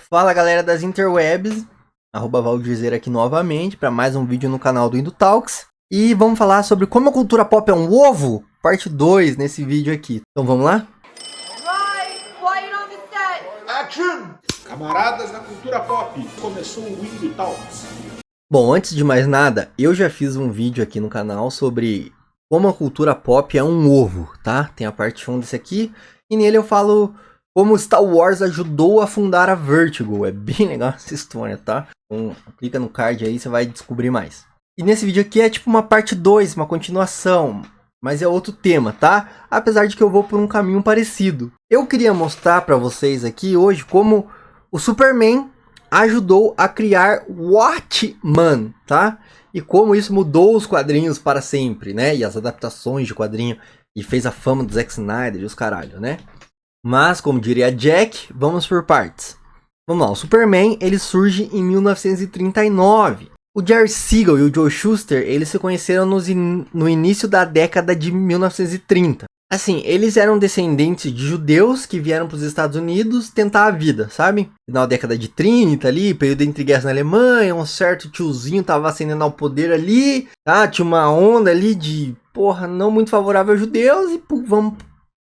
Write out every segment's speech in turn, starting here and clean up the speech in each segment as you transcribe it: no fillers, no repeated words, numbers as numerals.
Fala galera das interwebs, @Valdirzeira aqui novamente para mais um vídeo no canal do Indo Talks. E vamos falar sobre como a cultura pop é um ovo, parte 2 nesse vídeo aqui. Então vamos lá? Action! Camaradas da cultura pop, começou o Indo Talks. Bom, antes de mais nada, eu já fiz um vídeo aqui no canal sobre como a cultura pop é um ovo, tá? Tem a parte 1 desse aqui, e nele eu falo como Star Wars ajudou a fundar a Vertigo. É bem legal essa história, tá? Então, clica no card aí, você vai descobrir mais. E nesse vídeo aqui é tipo uma parte 2, uma continuação, mas é outro tema, tá? Apesar de que eu vou por um caminho parecido. Eu queria mostrar pra vocês aqui hoje como o Superman ajudou a criar Watchman, tá? E como isso mudou os quadrinhos para sempre, né? E as adaptações de quadrinho, e fez a fama do Zack Snyder e os caralho, né? Mas, como diria Jack, vamos por partes. Vamos lá, o Superman, ele surge em 1939. O Jerry Siegel e o Joe Shuster, eles se conheceram no início da década de 1930. Assim, eles eram descendentes de judeus que vieram para os Estados Unidos tentar a vida, sabe? Na década de 30 ali, período entre guerras na Alemanha, um certo tiozinho tava ascendendo ao poder ali, tá? Tinha uma onda ali de, não muito favorável aos judeus e vamos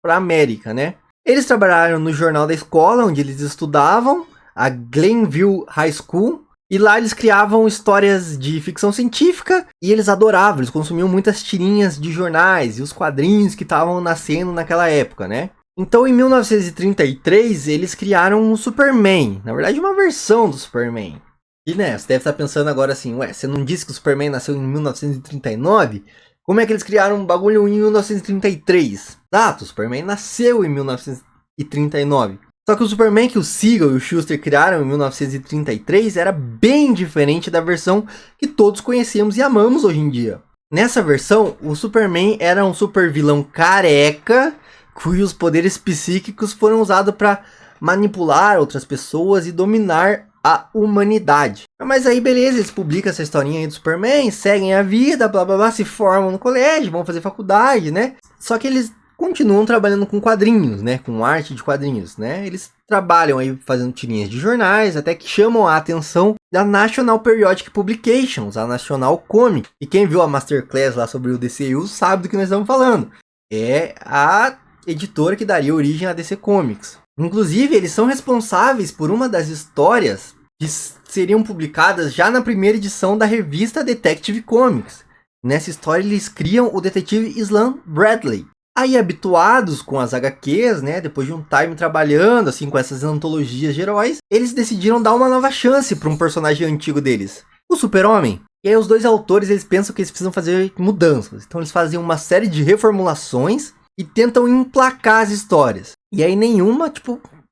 pra América, né? Eles trabalharam no jornal da escola, onde eles estudavam, a Glenville High School, e lá eles criavam histórias de ficção científica, e eles adoravam, eles consumiam muitas tirinhas de jornais, e os quadrinhos que estavam nascendo naquela época, né? Então, em 1933, eles criaram o Superman, na verdade uma versão do Superman. E né, você deve estar pensando agora assim, ué, você não disse que o Superman nasceu em 1939? Como é que eles criaram um bagulho em 1933? Exato, o Superman nasceu em 1939. Só que o Superman que o Siegel e o Shuster criaram em 1933 era bem diferente da versão que todos conhecemos e amamos hoje em dia. Nessa versão, o Superman era um super vilão careca, cujos poderes psíquicos foram usados para manipular outras pessoas e dominar a humanidade. Mas aí beleza, eles publicam essa historinha aí do Superman, seguem a vida, blá blá blá, se formam no colégio, vão fazer faculdade, né? Só que eles continuam trabalhando com quadrinhos, né? Com arte de quadrinhos, né? Eles trabalham aí fazendo tirinhas de jornais, até que chamam a atenção da National Periodic Publications, a National Comic. E quem viu a Masterclass lá sobre o DCU sabe do que nós estamos falando. É a editora que daria origem à DC Comics. Inclusive, eles são responsáveis por uma das histórias que seriam publicadas já na primeira edição da revista Detective Comics. Nessa história, eles criam o detetive Islam Bradley. Aí, habituados com as HQs, né, depois de um time trabalhando assim com essas antologias de heróis, eles decidiram dar uma nova chance para um personagem antigo deles, o Super-Homem. E aí, os dois autores, eles pensam que eles precisam fazer mudanças. Então, eles fazem uma série de reformulações e tentam emplacar as histórias. E aí nenhuma,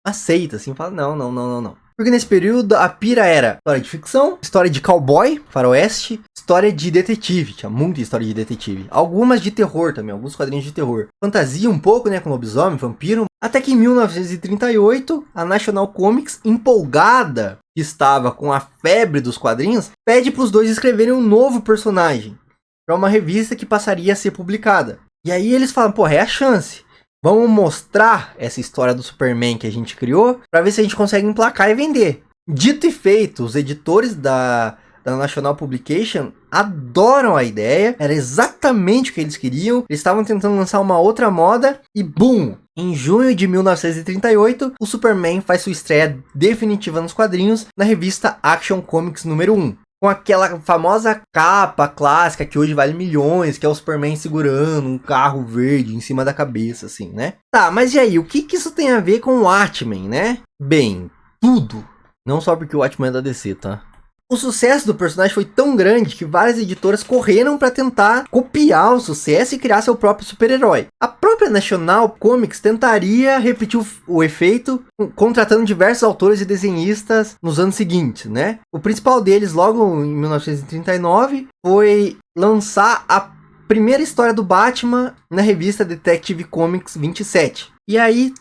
aceita, assim, fala, não. Porque nesse período a pira era história de ficção, história de cowboy, faroeste, história de detetive, tinha muita história de detetive. Algumas de terror também, alguns quadrinhos de terror. Fantasia um pouco, né, com lobisomem, vampiro. Até que em 1938, a National Comics, empolgada que estava com a febre dos quadrinhos, pede para os dois escreverem um novo personagem para uma revista que passaria a ser publicada. E aí eles falam, é a chance. Vamos mostrar essa história do Superman que a gente criou para ver se a gente consegue emplacar e vender. Dito e feito, os editores da National Publication adoram a ideia. Era exatamente o que eles queriam. Eles estavam tentando lançar uma outra moda e BUM! Em junho de 1938, o Superman faz sua estreia definitiva nos quadrinhos na revista Action Comics número 1. Com aquela famosa capa clássica que hoje vale milhões, que é o Superman segurando um carro verde em cima da cabeça, assim, né? Tá, mas e aí, o que isso tem a ver com o Watchmen, né? Bem, tudo. Não só porque o Watchmen é da DC, tá? O sucesso do personagem foi tão grande que várias editoras correram para tentar copiar o sucesso e criar seu próprio super-herói. A própria National Comics tentaria repetir o efeito, contratando diversos autores e desenhistas nos anos seguintes, né? O principal deles, logo em 1939, foi lançar a primeira história do Batman na revista Detective Comics 27. E aí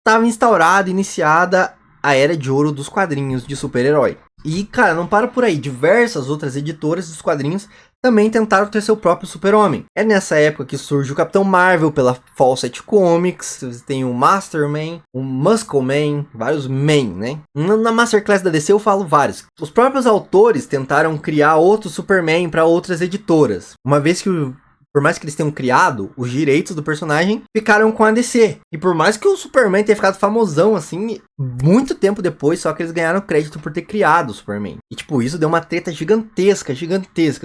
estava iniciada a era de ouro dos quadrinhos de super-herói. E, cara, não para por aí. Diversas outras editoras dos quadrinhos também tentaram ter seu próprio Super-Homem. É nessa época que surge o Capitão Marvel pela Fawcett Comics. Você tem o Masterman, o Muscleman, vários Man, né? Na Masterclass da DC eu falo vários. Os próprios autores tentaram criar outro Superman para outras editoras. Uma vez que por mais que eles tenham criado, os direitos do personagem ficaram com a DC. E por mais que o Superman tenha ficado famosão, assim, muito tempo depois, só que eles ganharam crédito por ter criado o Superman. E, tipo, isso deu uma treta gigantesca,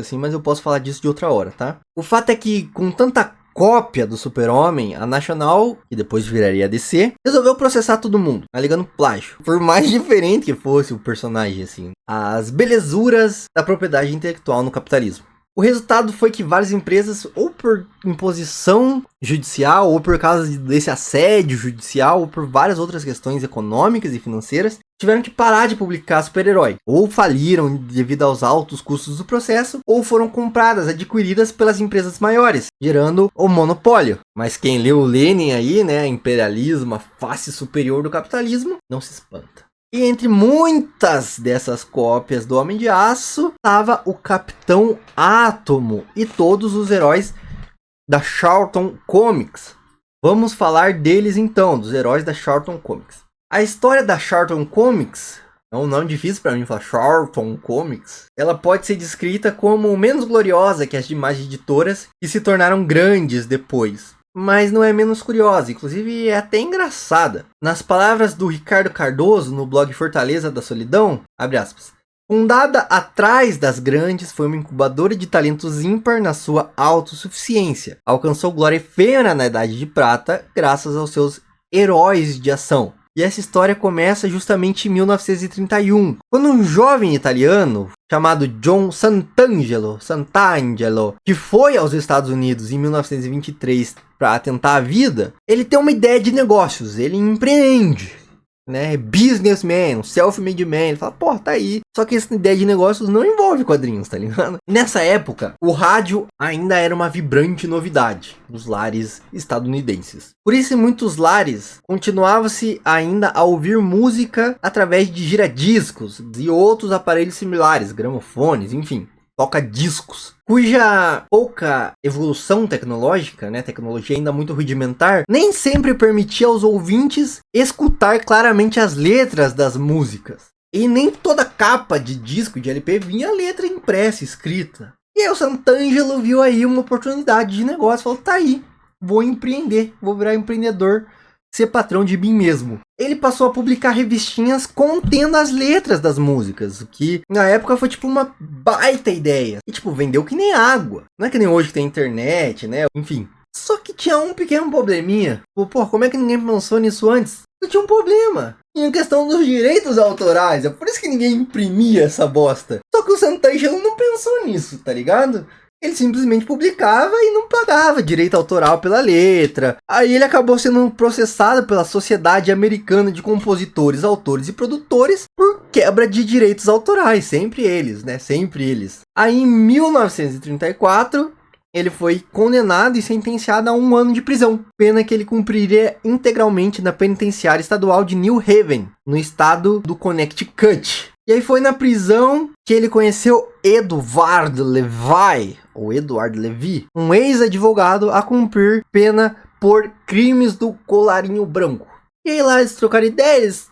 assim, mas eu posso falar disso de outra hora, tá? O fato é que, com tanta cópia do Super-Homem, a National, que depois viraria a DC, resolveu processar todo mundo, alegando plágio. Por mais diferente que fosse o personagem, assim, as belezuras da propriedade intelectual no capitalismo. O resultado foi que várias empresas, ou por imposição judicial, ou por causa desse assédio judicial, ou por várias outras questões econômicas e financeiras, tiveram que parar de publicar super-herói. Ou faliram devido aos altos custos do processo, ou foram compradas, adquiridas pelas empresas maiores, gerando o monopólio. Mas quem leu o Lenin aí, né, imperialismo, a face superior do capitalismo, não se espanta. E entre muitas dessas cópias do Homem de Aço, estava o Capitão Átomo e todos os heróis da Charlton Comics. Vamos falar deles então, dos heróis da Charlton Comics. A história da Charlton Comics, é um nome difícil para mim falar, Charlton Comics, ela pode ser descrita como menos gloriosa que as demais editoras que se tornaram grandes depois. Mas não é menos curiosa, inclusive é até engraçada. Nas palavras do Ricardo Cardoso, no blog Fortaleza da Solidão, abre aspas, fundada atrás das grandes, foi uma incubadora de talentos ímpar na sua autossuficiência. Alcançou glória efêmera na Idade de Prata, graças aos seus heróis de ação. E essa história começa justamente em 1931, quando um jovem italiano chamado John Santangelo, que foi aos Estados Unidos em 1923 para tentar a vida, ele tem uma ideia de negócios, ele empreende, né? Businessman, self-made man, ele fala, pô, tá aí. Só que essa ideia de negócios não envolve quadrinhos, tá ligado? Nessa época, o rádio ainda era uma vibrante novidade nos lares estadunidenses. Por isso, em muitos lares, continuava-se ainda a ouvir música através de giradiscos e outros aparelhos similares, gramofones, enfim, toca-discos, cuja pouca evolução tecnológica, né, tecnologia ainda muito rudimentar, nem sempre permitia aos ouvintes escutar claramente as letras das músicas. E nem toda capa de disco de LP vinha a letra impressa, escrita. E aí o Santangelo viu aí uma oportunidade de negócio, falou, tá aí, vou empreender, vou virar empreendedor, ser patrão de mim mesmo. Ele passou a publicar revistinhas contendo as letras das músicas, o que na época foi tipo uma baita ideia. E tipo, vendeu que nem água. Não é que nem hoje que tem internet, né? Enfim. Só que tinha um pequeno probleminha. Pô, como é que ninguém pensou nisso antes? Não tinha um problema. Tinha questão dos direitos autorais. É por isso que ninguém imprimia essa bosta. Só que o Santangelo não pensou nisso, tá ligado? Ele simplesmente publicava e não pagava direito autoral pela letra. Aí ele acabou sendo processado pela Sociedade Americana de Compositores, Autores e Produtores por quebra de direitos autorais. Sempre eles, né? Sempre eles. Aí em 1934, ele foi condenado e sentenciado a 1 ano de prisão. Pena que ele cumpriria integralmente na penitenciária estadual de New Haven, no estado do Connecticut. E aí foi na prisão que ele conheceu Edward Levy, ou Edward Levy, um ex-advogado a cumprir pena por crimes do colarinho branco. E aí lá eles trocaram ideias,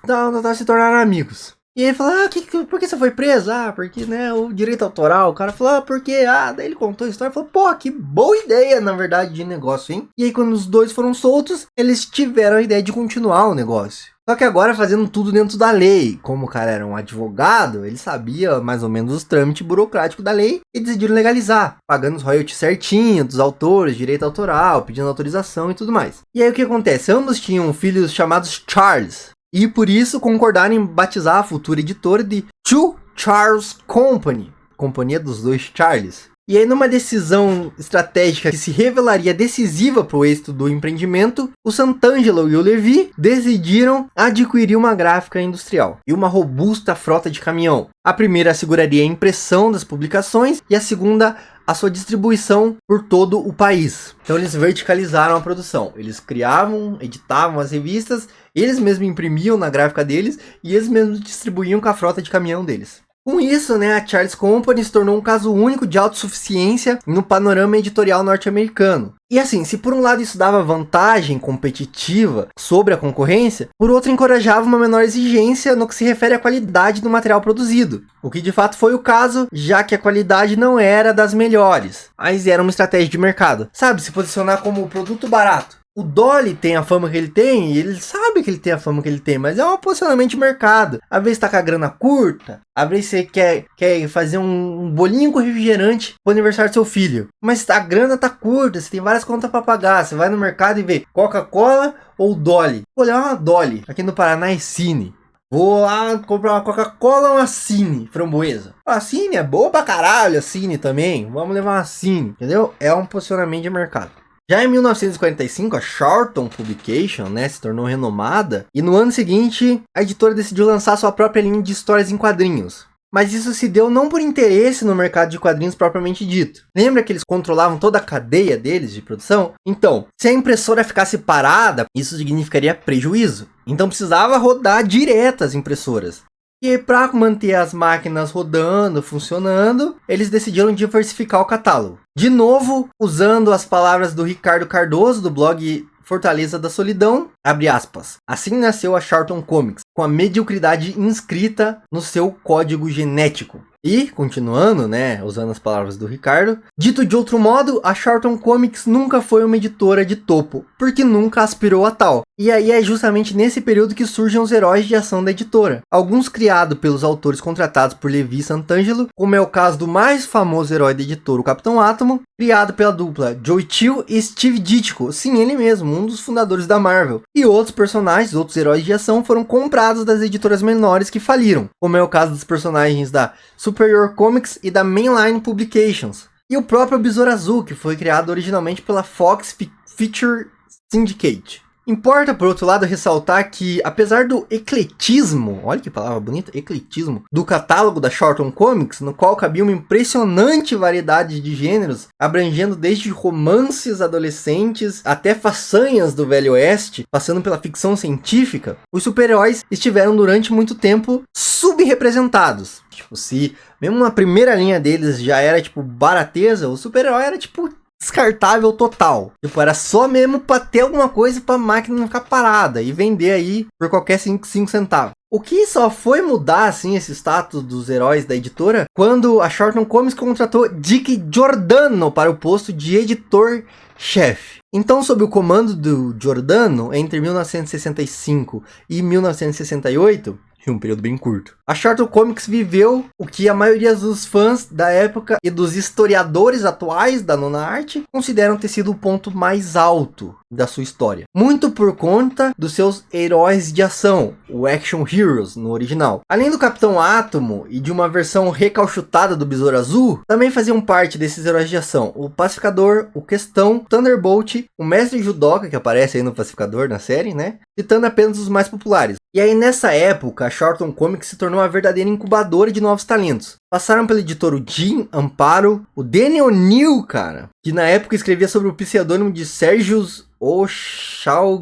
se tornaram amigos. E aí ele falou, por que você foi preso? Porque, né, o direito autoral. O cara falou, porque, daí ele contou a história e falou, pô, que boa ideia, na verdade, de negócio, hein? E aí quando os dois foram soltos, eles tiveram a ideia de continuar o negócio. Só que agora fazendo tudo dentro da lei. Como o cara era um advogado, ele sabia mais ou menos os trâmites burocráticos da lei e decidiram legalizar, pagando os royalties certinho dos autores, direito autoral, pedindo autorização e tudo mais. E aí o que acontece? Ambos tinham filhos chamados Charles e por isso concordaram em batizar a futura editora de Two Charles Company, companhia dos dois Charles. E aí, numa decisão estratégica que se revelaria decisiva para o êxito do empreendimento, o Santangelo e o Levy decidiram adquirir uma gráfica industrial e uma robusta frota de caminhão. A primeira asseguraria a impressão das publicações e a segunda a sua distribuição por todo o país. Então eles verticalizaram a produção. Eles criavam, editavam as revistas, eles mesmos imprimiam na gráfica deles e eles mesmos distribuíam com a frota de caminhão deles. Com isso, né, a Charles Company se tornou um caso único de autossuficiência no panorama editorial norte-americano. E assim, se por um lado isso dava vantagem competitiva sobre a concorrência, por outro encorajava uma menor exigência no que se refere à qualidade do material produzido. O que de fato foi o caso, já que a qualidade não era das melhores, mas era uma estratégia de mercado. Sabe, se posicionar como produto barato. O Dolly tem a fama que ele tem, e ele sabe que ele tem a fama que ele tem, mas é um posicionamento de mercado. Às vezes tá com a grana curta, às vezes você quer fazer um bolinho com refrigerante pro aniversário do seu filho. Mas a grana tá curta, você tem várias contas pra pagar. Você vai no mercado e vê Coca-Cola ou Dolly. Vou olhar uma Dolly, aqui no Paraná é Cine. Vou lá comprar uma Coca-Cola ou uma Cine framboesa. A Cine é boa pra caralho, a Cine também. Vamos levar uma Cine, entendeu? É um posicionamento de mercado. Já em 1945, a Charlton Publication, né, se tornou renomada, e no ano seguinte, a editora decidiu lançar sua própria linha de histórias em quadrinhos. Mas isso se deu não por interesse no mercado de quadrinhos propriamente dito. Lembra que eles controlavam toda a cadeia deles de produção? Então, se a impressora ficasse parada, isso significaria prejuízo. Então precisava rodar direto as impressoras. E para manter as máquinas rodando, funcionando, eles decidiram diversificar o catálogo. De novo, usando as palavras do Ricardo Cardoso, do blog Fortaleza da Solidão, abre aspas. Assim nasceu a Charlton Comics, com a mediocridade inscrita no seu código genético. E, continuando, né, usando as palavras do Ricardo, dito de outro modo, a Charlton Comics nunca foi uma editora de topo, porque nunca aspirou a tal. E aí é justamente nesse período que surgem os heróis de ação da editora. Alguns criados pelos autores contratados por Levi Santangelo, como é o caso do mais famoso herói da editora, o Capitão Átomo, criado pela dupla Joe Chill e Steve Ditko, sim, ele mesmo, um dos fundadores da Marvel. E outros personagens, outros heróis de ação foram comprados das editoras menores que faliram, como é o caso dos personagens da Superior Comics e da Mainline Publications. E o próprio Besouro Azul, que foi criado originalmente pela Fox Feature Syndicate. Importa, por outro lado, ressaltar que, apesar do ecletismo, olha que palavra bonita, ecletismo, do catálogo da Charlton Comics, no qual cabia uma impressionante variedade de gêneros, abrangendo desde romances adolescentes até façanhas do Velho Oeste, passando pela ficção científica, os super-heróis estiveram durante muito tempo subrepresentados. Tipo, se mesmo na primeira linha deles já era, tipo, barateza, o super-herói era, tipo, descartável total. Tipo, era só mesmo pra ter alguma coisa pra máquina não ficar parada e vender aí por qualquer 5 centavos. O que só foi mudar, assim, esse status dos heróis da editora quando a Charlton Comics contratou Dick Giordano para o posto de editor-chefe. Então, sob o comando do Giordano, entre 1965 e 1968, um período bem curto, a Charlton Comics viveu o que a maioria dos fãs da época e dos historiadores atuais da nona arte consideram ter sido o ponto mais alto da sua história. Muito por conta dos seus heróis de ação, o Action Heroes no original. Além do Capitão Átomo e de uma versão recalchutada do Besouro Azul, também faziam parte desses heróis de ação o Pacificador, o Questão, Thunderbolt, o Mestre Judoka, que aparece aí no Pacificador na série, né? Citando apenas os mais populares. E aí nessa época, a Charlton Comics se tornou uma verdadeira incubadora de novos talentos. Passaram pelo editor o Jim Amparo, o Danny O'Neill, cara, que na época escrevia sobre o pseudônimo de Sergius O'Shaughnessy.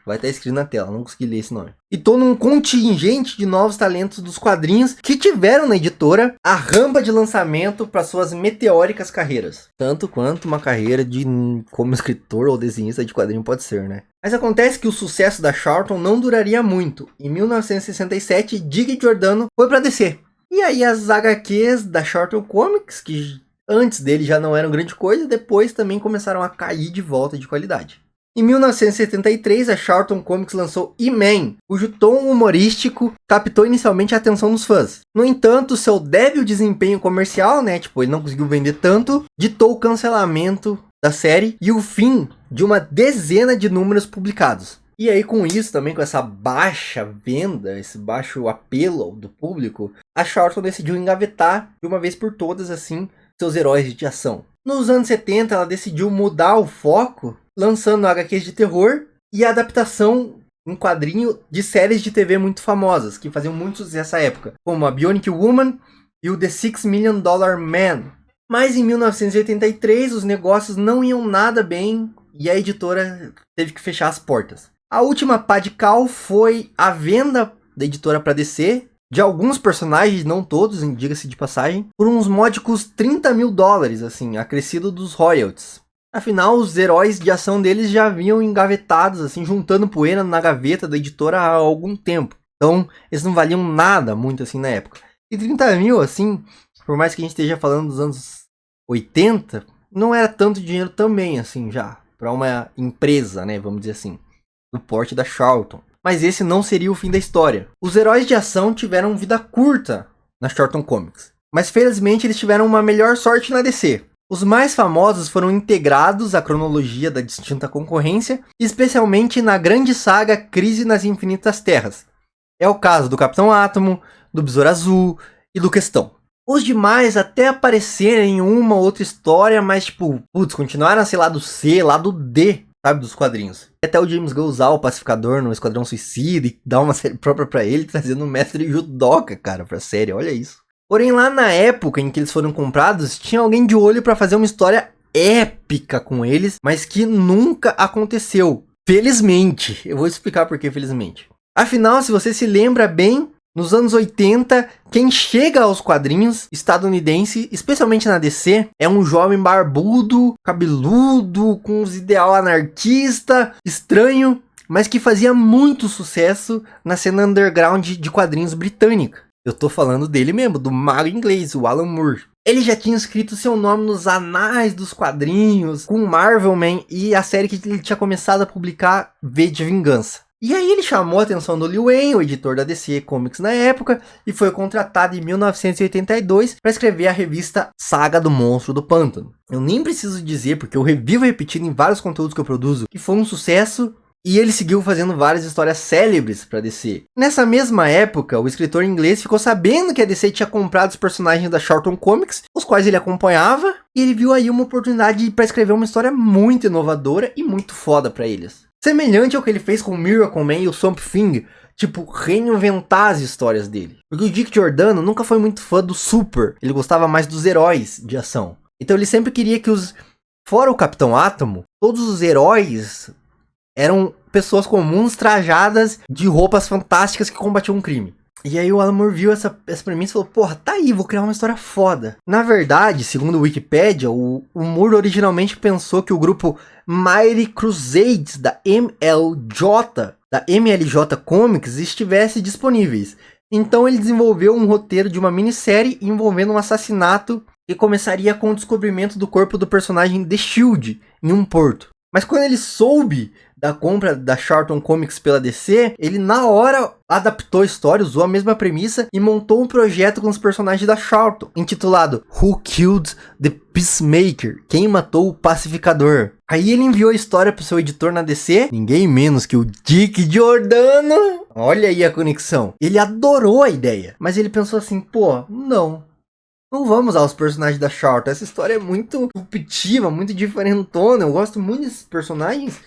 Vai estar escrito na tela, não consegui ler esse nome. E todo um contingente de novos talentos dos quadrinhos que tiveram na editora a rampa de lançamento para suas meteóricas carreiras. Tanto quanto uma carreira de como escritor ou desenhista de quadrinho pode ser, né? Mas acontece que o sucesso da Charlton não duraria muito. Em 1967, Dick Giordano foi para DC. E aí as HQs da Charlton Comics, que antes dele já não eram grande coisa, depois também começaram a cair de volta de qualidade. Em 1973, a Charlton Comics lançou E-Man, cujo tom humorístico captou inicialmente a atenção dos fãs. No entanto, seu débil desempenho comercial, né, tipo, ele não conseguiu vender tanto, ditou o cancelamento da série e o fim de uma dezena de números publicados. E aí com isso também, com essa baixa venda, esse baixo apelo do público, a Charlton decidiu engavetar de uma vez por todas, assim, seus heróis de ação. Nos anos 70 ela decidiu mudar o foco, lançando HQs de terror e a adaptação em quadrinho de séries de TV muito famosas, que faziam muito sucesso nessa época, como a Bionic Woman e o The $6 Million Man. Mas em 1983 os negócios não iam nada bem e a editora teve que fechar as portas. A última pá de cal foi a venda da editora para DC, de alguns personagens, não todos, diga-se de passagem, por uns módicos $30 mil, assim, acrescido dos royalties. Afinal, os heróis de ação deles já vinham engavetados, assim, juntando poeira na gaveta da editora há algum tempo. Então, eles não valiam nada muito, assim, na época. E 30 mil, assim, por mais que a gente esteja falando dos anos 80, não era tanto dinheiro também, assim, já. Para uma empresa, né, vamos dizer assim, do porte da Charlton. Mas esse não seria o fim da história. Os heróis de ação tiveram vida curta na Charlton Comics. Mas, felizmente, eles tiveram uma melhor sorte na DC. Os mais famosos foram integrados à cronologia da distinta concorrência, especialmente na grande saga Crise nas Infinitas Terras. É o caso do Capitão Átomo, do Besouro Azul e do Questão. Os demais até apareceram em uma ou outra história, mas tipo, continuaram a ser lado C, lado D, sabe, dos quadrinhos. Até o James Gunn usar o Pacificador no Esquadrão Suicida e dar uma série própria pra ele, trazendo um mestre judoca, cara, pra série, olha isso. Porém, lá na época em que eles foram comprados, tinha alguém de olho para fazer uma história épica com eles, mas que nunca aconteceu. Felizmente. Eu vou explicar por que felizmente. Afinal, se você se lembra bem, nos anos 80, quem chega aos quadrinhos estadunidense, especialmente na DC, é um jovem barbudo, cabeludo, com uns ideal anarquista, estranho, mas que fazia muito sucesso na cena underground de quadrinhos britânica. Eu tô falando dele mesmo, do mago inglês, o Alan Moore. Ele já tinha escrito seu nome nos anais dos quadrinhos, com Marvel Man e a série que ele tinha começado a publicar, V de Vingança. E aí ele chamou a atenção do Lee Wayne, o editor da DC Comics na época, e foi contratado em 1982 para escrever a revista Saga do Monstro do Pântano. Eu nem preciso dizer, porque eu revivo repetindo em vários conteúdos que eu produzo, que foi um sucesso. E ele seguiu fazendo várias histórias célebres para DC. Nessa mesma época, o escritor inglês ficou sabendo que a DC tinha comprado os personagens da Charlton Comics, os quais ele acompanhava, e ele viu aí uma oportunidade para escrever uma história muito inovadora e muito foda para eles. Semelhante ao que ele fez com o Miracle Man e o Swamp Thing, tipo, reinventar as histórias dele. Porque o Dick Giordano nunca foi muito fã do super, ele gostava mais dos heróis de ação. Então ele sempre queria que fora o Capitão Átomo, todos os heróis eram pessoas comuns trajadas de roupas fantásticas que combatiam um crime. E aí o Alan Moore viu essa premissa e falou, porra, tá aí, vou criar uma história foda. Na verdade, segundo o Wikipedia, o Moore originalmente pensou que o grupo Mighty Crusades da MLJ Comics estivesse disponíveis. Então ele desenvolveu um roteiro de uma minissérie envolvendo um assassinato que começaria com o descobrimento do corpo do personagem The Shield em um porto. Mas quando ele soube da compra da Charlton Comics pela DC, ele na hora adaptou a história, usou a mesma premissa e montou um projeto com os personagens da Charlton, intitulado Who Killed the Peacemaker? Quem matou o pacificador? Aí ele enviou a história para o seu editor na DC, ninguém menos que o Dick Giordano. Olha aí a conexão. Ele adorou a ideia, mas ele pensou assim, pô, não vamos usar os personagens da Charlton. Essa história é muito disruptiva, muito diferentona. Eu gosto muito desses personagens.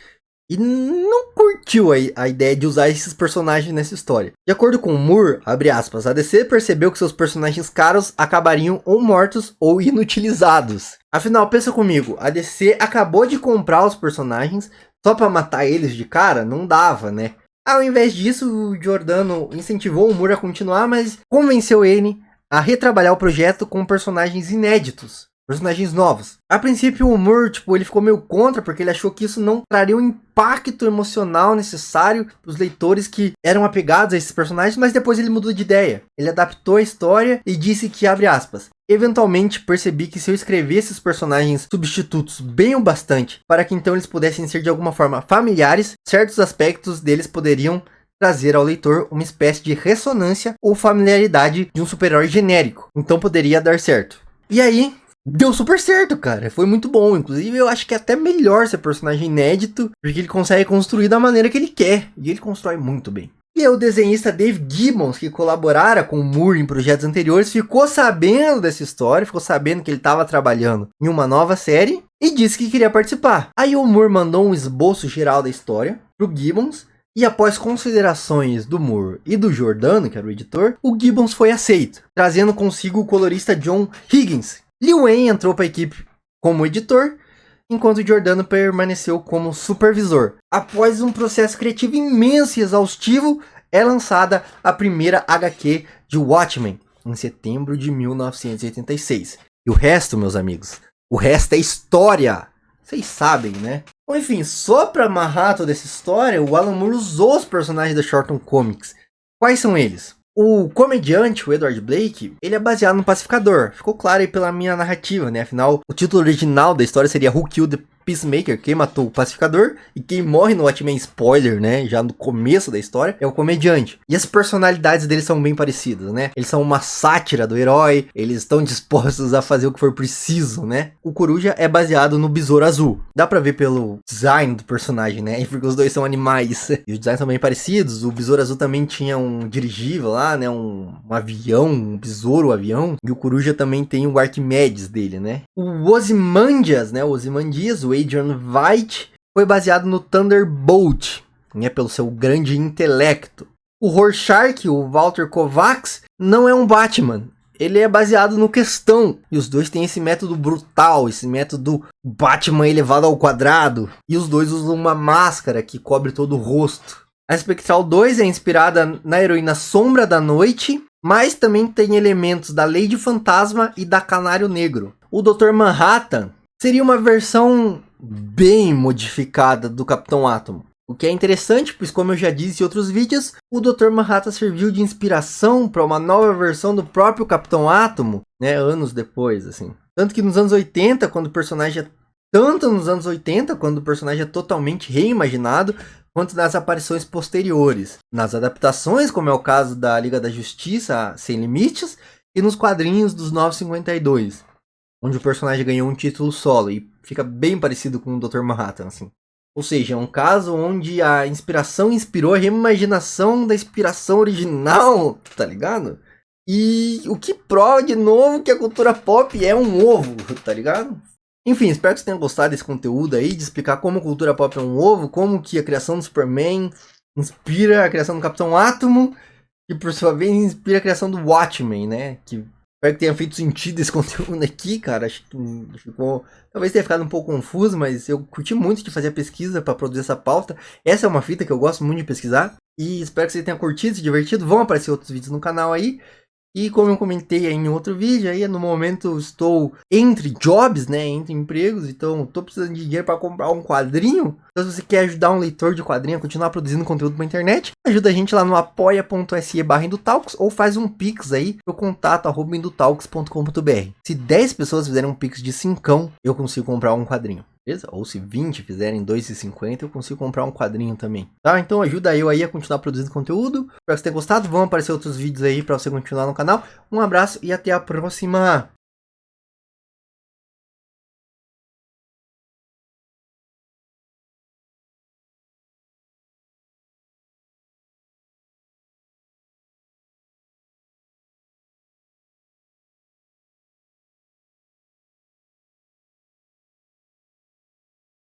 E não curtiu a ideia de usar esses personagens nessa história. De acordo com Moore, abre aspas, a DC percebeu que seus personagens caros acabariam ou mortos ou inutilizados. Afinal, pensa comigo, a DC acabou de comprar os personagens só pra matar eles de cara? Não dava, né? Ao invés disso, o Giordano incentivou o Moore a continuar, mas convenceu ele a retrabalhar o projeto com personagens inéditos, personagens novos. A princípio o Moore, ele ficou meio contra, porque ele achou que isso não traria o impacto emocional necessário para os leitores que eram apegados a esses personagens, mas depois ele mudou de ideia. Ele adaptou a história e disse que, abre aspas, eventualmente percebi que se eu escrevesse os personagens substitutos bem o bastante, para que então eles pudessem ser de alguma forma familiares, certos aspectos deles poderiam trazer ao leitor uma espécie de ressonância ou familiaridade de um super-herói genérico. Então poderia dar certo. E aí, deu super certo, cara. Foi muito bom. Inclusive, eu acho que é até melhor ser personagem inédito, porque ele consegue construir da maneira que ele quer. E ele constrói muito bem. E aí, o desenhista Dave Gibbons, que colaborara com o Moore em projetos anteriores, ficou sabendo dessa história, ficou sabendo que ele estava trabalhando em uma nova série e disse que queria participar. Aí o Moore mandou um esboço geral da história pro Gibbons. E após considerações do Moore e do Giordano, que era o editor, o Gibbons foi aceito, trazendo consigo o colorista John Higgins. Lee Wayne entrou para a equipe como editor, enquanto o Giordano permaneceu como supervisor. Após um processo criativo imenso e exaustivo, é lançada a primeira HQ de Watchmen, em setembro de 1986. E o resto, meus amigos, o resto é história. Vocês sabem, né? Bom, enfim, só pra amarrar toda essa história, o Alan Moore usou os personagens da Shorten Comics. Quais são eles? O comediante, o Edward Blake, ele é baseado no Pacificador. Ficou claro aí pela minha narrativa, né? Afinal, o título original da história seria Who Killed the Peacemaker, quem matou o Pacificador, e quem morre no Watchmen, spoiler, né, já no começo da história, é o comediante. E as personalidades deles são bem parecidas, né? Eles são uma sátira do herói, eles estão dispostos a fazer o que for preciso, né? O Coruja é baseado no Besouro Azul. Dá pra ver pelo design do personagem, né? Porque os dois são animais. E os designs são bem parecidos. O Besouro Azul também tinha um dirigível lá, né? Um avião, um besouro avião. E o Coruja também tem o Arquimedes dele, né? O Ozymandias, né? O Ozymandias, o Adrian Veidt, foi baseado no Thunderbolt, né, pelo seu grande intelecto. O Rorschach, o Walter Kovacs, não é um Batman. Ele é baseado no Questão. E os dois têm esse método brutal, esse método Batman elevado ao quadrado. E os dois usam uma máscara que cobre todo o rosto. A Spectral 2 é inspirada na heroína Sombra da Noite, mas também tem elementos da Lady Fantasma e da Canário Negro. O Dr. Manhattan seria uma versão bem modificada do Capitão Átomo. O que é interessante, pois como eu já disse em outros vídeos, o Dr. Manhattan serviu de inspiração para uma nova versão do próprio Capitão Átomo, né, anos depois, assim. Tanto que nos anos 80, quando o personagem é totalmente reimaginado, quanto nas aparições posteriores. Nas adaptações, como é o caso da Liga da Justiça Sem Limites, e nos quadrinhos dos 952. Onde o personagem ganhou um título solo e fica bem parecido com o Dr. Manhattan, assim. Ou seja, é um caso onde a inspiração inspirou a reimaginação da inspiração original, tá ligado? E o que prova de novo que a cultura pop é um ovo, tá ligado? Enfim, espero que você tenha gostado desse conteúdo aí, de explicar como a cultura pop é um ovo, como que a criação do Superman inspira a criação do Capitão Átomo, e por sua vez inspira a criação do Watchmen, né? Que espero que tenha feito sentido esse conteúdo aqui, cara. Acho que ficou... Talvez tenha ficado um pouco confuso, mas eu curti muito de fazer a pesquisa para produzir essa pauta. Essa é uma fita que eu gosto muito de pesquisar. E espero que você tenha curtido, se divertido. Vão aparecer outros vídeos no canal aí. E como eu comentei aí em outro vídeo, aí no momento estou entre jobs, né, entre empregos, então estou precisando de dinheiro para comprar um quadrinho. Então se você quer ajudar um leitor de quadrinho a continuar produzindo conteúdo pra internet, ajuda a gente lá no apoia.se/Indutalks ou faz um pix aí pro contato@indutalks.com.br. Se 10 pessoas fizerem um pix de 5, eu consigo comprar um quadrinho. Beleza? Ou se 20 fizerem 2,50, eu consigo comprar um quadrinho também. Tá? Então ajuda eu aí a continuar produzindo conteúdo. Espero que você tenha gostado. Vão aparecer outros vídeos aí pra você continuar no canal. Um abraço e até a próxima!